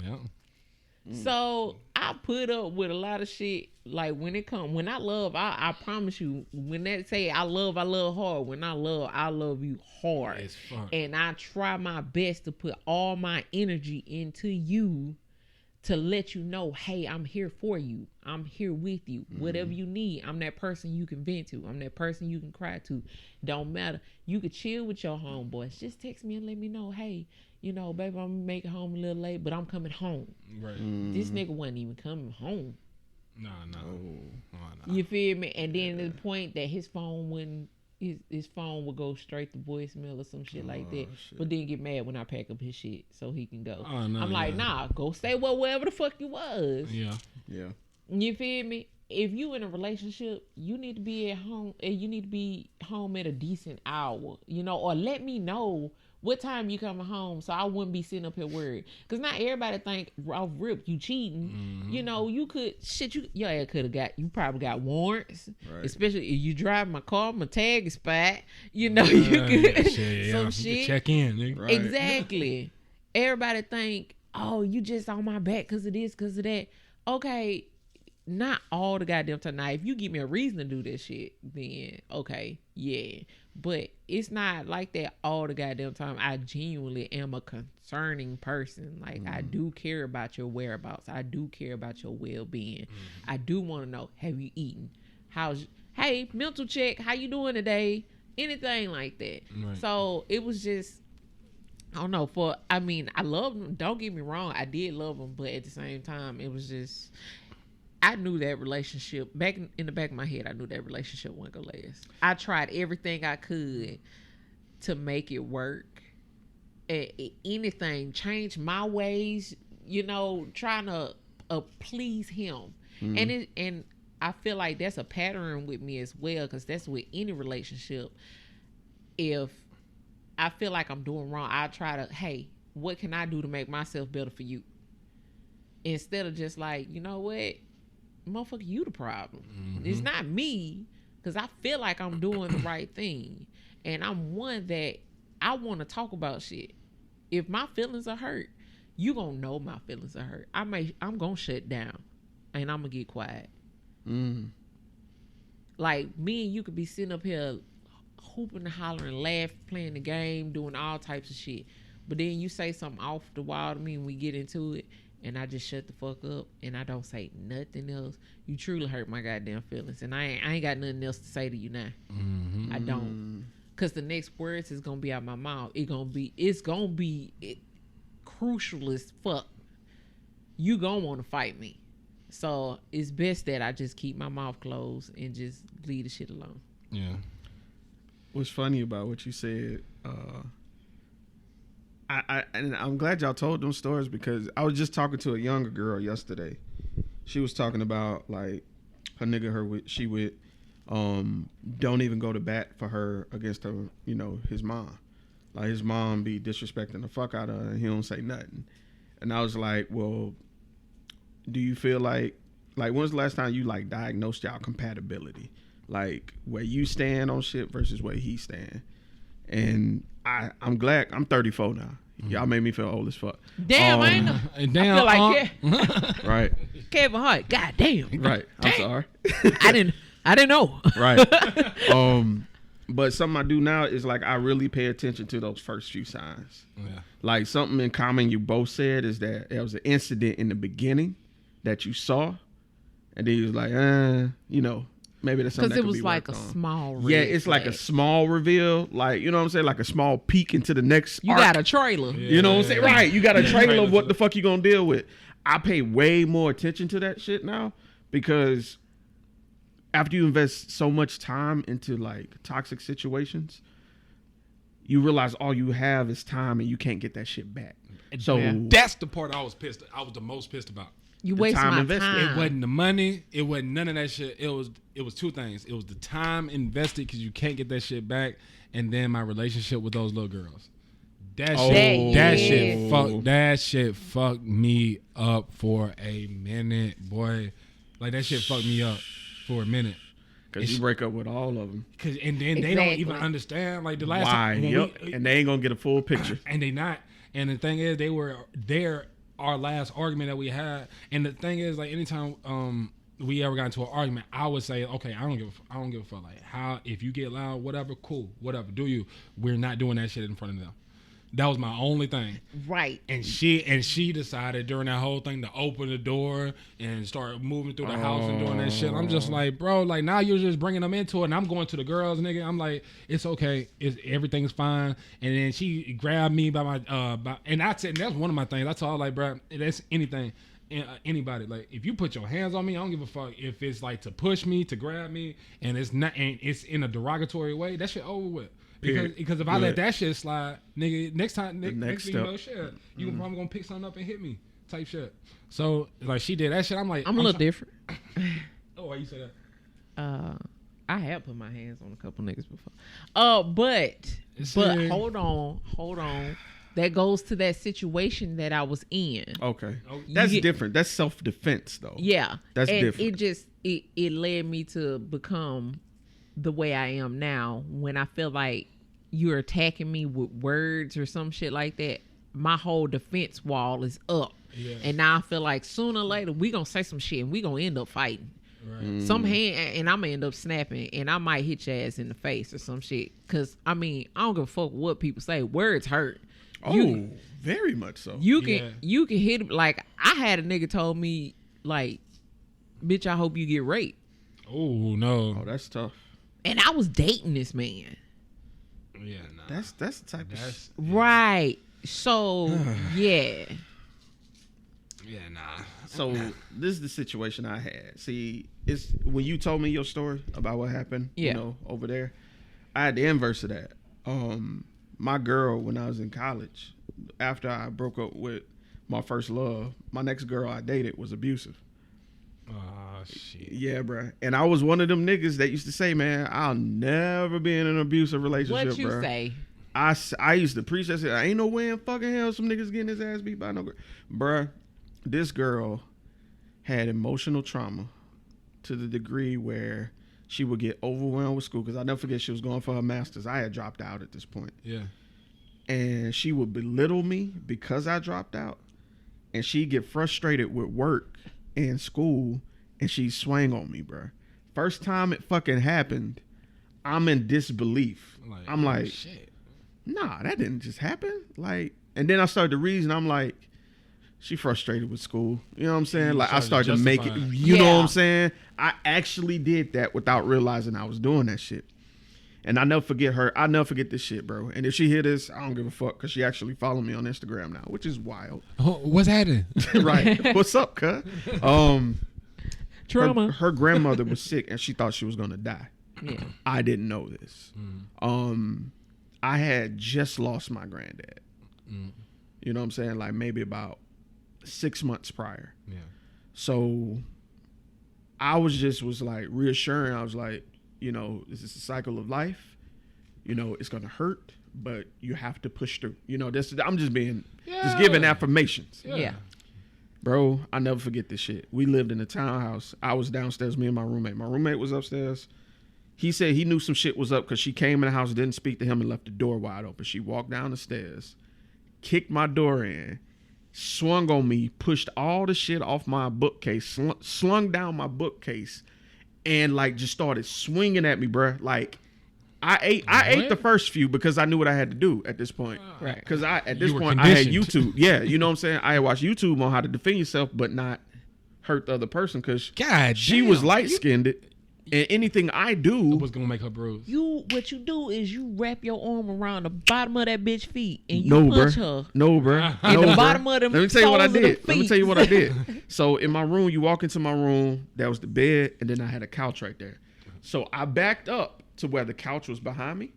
Yeah. So I put up with a lot of shit. Like when I love, I promise you, when they say I love hard. When I love you hard. It's fun. And I try my best to put all my energy into you to let you know, hey, I'm here for you. I'm here with you. Whatever you need, I'm that person you can vent to. I'm that person you can cry to. Don't matter. You could chill with your homeboys. Just text me and let me know, hey, you know, baby, I'm making home a little late, but I'm coming home. Right. This nigga wasn't even coming home. No. You feel me? And then to the point that his phone wouldn't, his phone would go straight to voicemail or some shit like that. Shit. But then get mad when I pack up his shit so he can go. Oh, no, I'm like, nah, go stay wherever the fuck you was. Yeah. Yeah. You feel me? If you in a relationship, you need to be at home, and you need to be home at a decent hour, you know, or let me know what time you coming home so I wouldn't be sitting up here worried. Because not everybody think off rip you cheating. You know, you could, your ass could have you probably got warrants. Right. Especially if you drive my car, my tag expired. You know, you could, some You shit. could check in, nigga. Right. Exactly. Everybody think, oh, you just on my back because of this, because of that. Okay, not all the goddamn time. Now, if you give me a reason to do this shit, then okay, yeah. But it's not like that all the goddamn time. I genuinely am a concerning person. Like, I do care about your whereabouts. I do care about your well-being. I do want to know, have you eaten? Hey, mental check, how you doing today? Anything like that. Right. So it was just, I don't know, I love them. Don't get me wrong. I did love them. But at the same time, it was just, I knew that relationship, back in the back of my head, I knew that relationship wasn't going to last. I tried everything I could to make it work. Anything, change my ways, you know, trying to please him. And I feel like that's a pattern with me as well, because that's with any relationship. If I feel like I'm doing wrong, I try to, hey, what can I do to make myself better for you? Instead of just like, you know what? Motherfucker, you the problem. It's not me, because I feel like I'm doing the right thing. And I'm one that I want to talk about shit. If my feelings are hurt, you gonna know my feelings are hurt. I'm gonna shut down and I'm gonna get quiet. Like, me and you could be sitting up here hooping and hollering, laughing, playing the game, doing all types of shit. But then you say something off the wall to me and we get into it, and I just shut the fuck up and I don't say nothing else. You truly hurt my goddamn feelings, and I ain't got nothing else to say to you now. I don't, cause the next words is gonna be out my mouth. It's gonna be crucial as fuck. You gonna want to fight me, so it's best that I just keep my mouth closed and just leave the shit alone. Yeah. What's funny about what you said, and I'm glad y'all told them stories, because I was just talking to a younger girl yesterday. She was talking about, like, her nigga she with don't even go to bat for her against her, you know, his mom. Like, his mom be disrespecting the fuck out of her and he don't say nothing. And I was like, well, do you feel like when's the last time you like diagnosed y'all compatibility? Like, where you stand on shit versus where he stand? And I'm glad I'm 34 now. Y'all made me feel old as fuck. Damn, I ain't know. Damn, I feel like Right. Kevin Hart. God damn. Right. I'm sorry. I didn't know. Right. But something I do now is, like, I really pay attention to those first few signs. Yeah. Like, something in common you both said is that there was an incident in the beginning that you saw, and then you was like, you know, maybe that's something that Because it could was be like a worked on. small red Yeah, it's like a flag. small reveal, like, you know what I'm saying, like a small peek into the next You arc. got a trailer. Yeah. You know what I'm saying? Right. You got a trailer Trailer of what to the fuck you gonna deal with. I pay way more attention to that shit now, because after you invest so much time into, like, toxic situations, you realize all you have is time and you can't get that shit back. So that's the part I was the most pissed about. You waste my invested. time. It wasn't the money. It wasn't none of that shit. It was two things. It was the time invested because you can't get that shit back, and then my relationship with those little girls. That shit fucked me up for a minute, boy. Like that shit fucked me up for a minute. Because you break up with all of them. And then they don't even understand. Like the last time. And they ain't going to get a full picture. And they not. And the thing is, they were there our last argument that we had. And the thing is, like anytime we ever got into an argument, I would say, okay, I don't give a fuck. Like how if you get loud, whatever, cool, whatever, do you. We're not doing that shit in front of them. That was my only thing. Right. And she decided during that whole thing to open the door and start moving through the house and doing that shit. I'm just like, bro, like now you're just bringing them into it. And I'm going to the girls, nigga. I'm like, it's okay. Everything's fine. And then she grabbed me by my, and I said, that's one of my things. I told her, like, bro, that's anything. Anybody, like if you put your hands on me, I don't give a fuck if it's like to push me, to grab me, and it's not, and it's in a derogatory way. That shit over with. Because if I let that shit slide, nigga, next time, next thing you know, shit, you probably gonna pick something up and hit me, type shit. So like she did that shit. I'm like, I'm a little different. Oh, why you say that? I have put my hands on a couple niggas before. But hold on. That goes to that situation that I was in. Okay, that's different. That's self-defense, though. Yeah, that's and different. It led me to become the way I am now. When I feel like you're attacking me with words or some shit like that, my whole defense wall is up. Yeah. And now I feel like sooner or later we gonna say some shit and we gonna end up fighting. Right. And I'm gonna end up snapping and I might hit your ass in the face or some shit. Cause I mean, I don't give a fuck what people say. Words hurt. Very much so. You can hit him. Like I had a nigga told me like, bitch, I hope you get raped. Oh no. Oh, that's tough. And I was dating this man. Yeah, nah. That's the type of shit. Right. So yeah. Yeah, nah. So this is the situation I had. See, it's when you told me your story about what happened, you know, over there, I had the inverse of that. My girl, when I was in college, after I broke up with my first love, my next girl I dated was abusive. Oh, shit. Yeah, bro. And I was one of them niggas that used to say, man, I'll never be in an abusive relationship, what you bro. say? I used to preach that shit. I ain't no way in fucking hell some niggas getting his ass beat by no girl. Bruh, this girl had emotional trauma to the degree where she would get overwhelmed with school. Because I'll never forget, she was going for her master's. I had dropped out at this point. Yeah. And she would belittle me because I dropped out. And she'd get frustrated with work and school. And she'd swing on me, bro. First time it fucking happened, I'm in disbelief. I'm like, shit. Nah, that didn't just happen. Like, and then I started to reason. I'm like, she frustrated with school. You know what I'm saying? Like, I started to make it. You know what I'm saying? I actually did that without realizing I was doing that shit. And I never forget her. I never forget this shit, bro. And if she hear this, I don't give a fuck because she actually follow me on Instagram now, which is wild. Oh, what's happening? Right. What's up, cuz? Trauma. Her grandmother was sick and she thought she was gonna die. Yeah. I didn't know this. I had just lost my granddad. You know what I'm saying? Like maybe about 6 months prior. Yeah. So I was like reassuring. I was like, you know, this is a cycle of life. You know, it's gonna hurt, but you have to push through. You know, I'm just just giving affirmations. Yeah. Bro, I never forget this shit. We lived in a townhouse. I was downstairs, me and my roommate. My roommate was upstairs. He said he knew some shit was up because she came in the house, didn't speak to him, and left the door wide open. She walked down the stairs, kicked my door in, swung on me, pushed all the shit off my bookcase, slung down my bookcase, and like just started swinging at me, bruh. Like I ate the first few because I knew what I had to do at this point. Right. Because at this point I had YouTube. Yeah, you know what I'm saying? I had watched YouTube on how to defend yourself but not hurt the other person because she was light-skinned. And anything I do was gonna make her bruise. What you do is you wrap your arm around the bottom of that bitch feet and you punch her. No, bro. And the bottom of them. Let me tell you what I did. Let me tell you what I did. So in my room, you walk into my room, that was the bed, and then I had a couch right there. So I backed up to where the couch was behind me,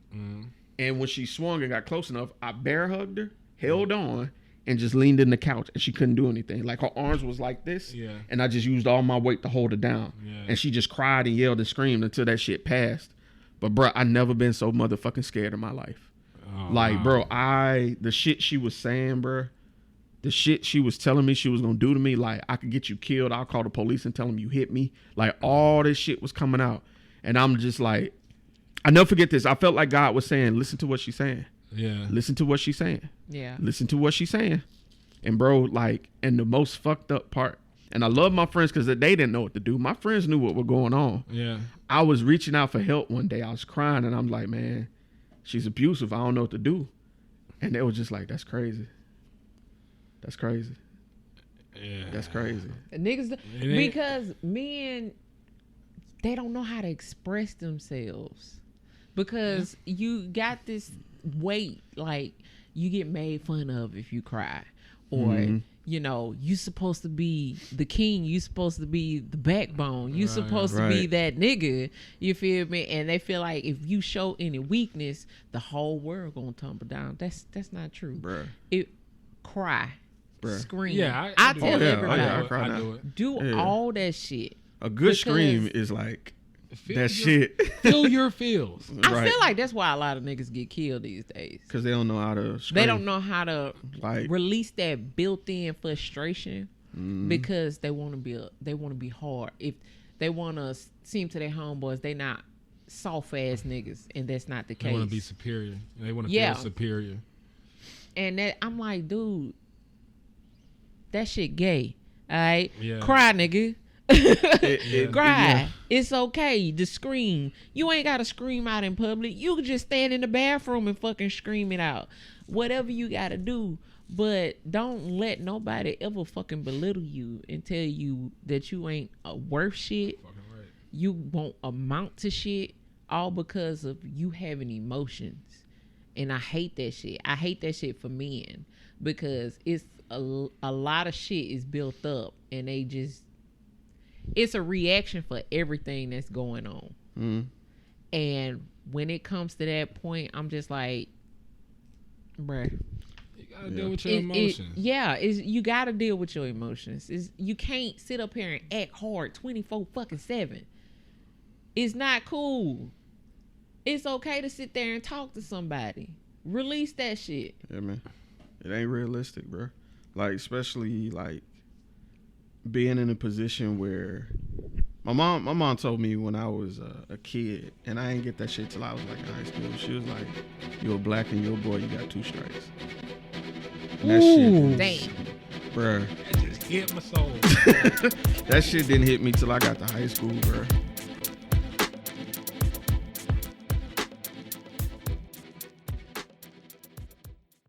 And when she swung and got close enough, I bear hugged her, held on, and just leaned in the couch, and she couldn't do anything. Like her arms was like this, and I just used all my weight to hold her down. And she just cried and yelled and screamed until that shit passed. But bro, I never been so motherfucking scared in my life. Like, bro, the shit she was saying, bro, the shit she was telling me she was gonna do to me, like I could get you killed. I'll call the police and tell them you hit me. Like all this shit was coming out, and I'm just like, I never forget this. I felt like God was saying, listen to what she's saying. Yeah. Listen to what she's saying. Yeah. Listen to what she's saying. And bro, like, and the most fucked up part, and I love my friends because they didn't know what to do. My friends knew what was going on. Yeah. I was reaching out for help one day. I was crying, and I'm like, man, she's abusive. I don't know what to do. And they were just like, that's crazy. That's crazy. Yeah. That's crazy. Niggas, because men, they don't know how to express themselves. Because you got this weight, like you get made fun of if you cry, or you know, you supposed to be the king, you supposed to be the backbone, you supposed to be that nigga, you feel me? And they feel like if you show any weakness, the whole world gonna tumble down. That's not true. Bruh. Cry, scream. Yeah, I tell everybody, I cry now. do all that shit. A good scream is like that shit. Feel your feels. I feel like that's why a lot of niggas get killed these days. Because they don't know how to scream. They don't know how to like release that built-in frustration because they want to be hard. If they want to seem to their homeboys, they not soft ass niggas, and that's not the case. They want to be superior. They want to feel superior. And that I'm like, dude, that shit gay. All right, Yeah. Cry, nigga. Cry. It's okay to scream. You ain't gotta scream out in public. You can just stand in the bathroom and fucking scream it out. Whatever you gotta do. But don't let nobody ever fucking belittle you and tell you that you ain't worth shit. Right. You won't amount to shit, all because of you having emotions. And I hate that shit. I hate that shit for men because it's a lot of shit is built up, and they just, it's a reaction for everything that's going on. And when it comes to that point, I'm just like, bruh, you gotta deal with your emotions. You gotta deal with your emotions. You can't sit up here and act hard 24/7. It's not cool. It's okay to sit there and talk to somebody. Release that shit. Yeah, man. It ain't realistic, bro. Like, especially like being in a position where my mom told me when I was a kid, and I didn't get that shit till I was like in high school. She was like, "You're black and you're a boy. You got 2 strikes." And that shit, Damn. Bruh. That just hit my soul. That shit didn't hit me till I got to high school, bruh.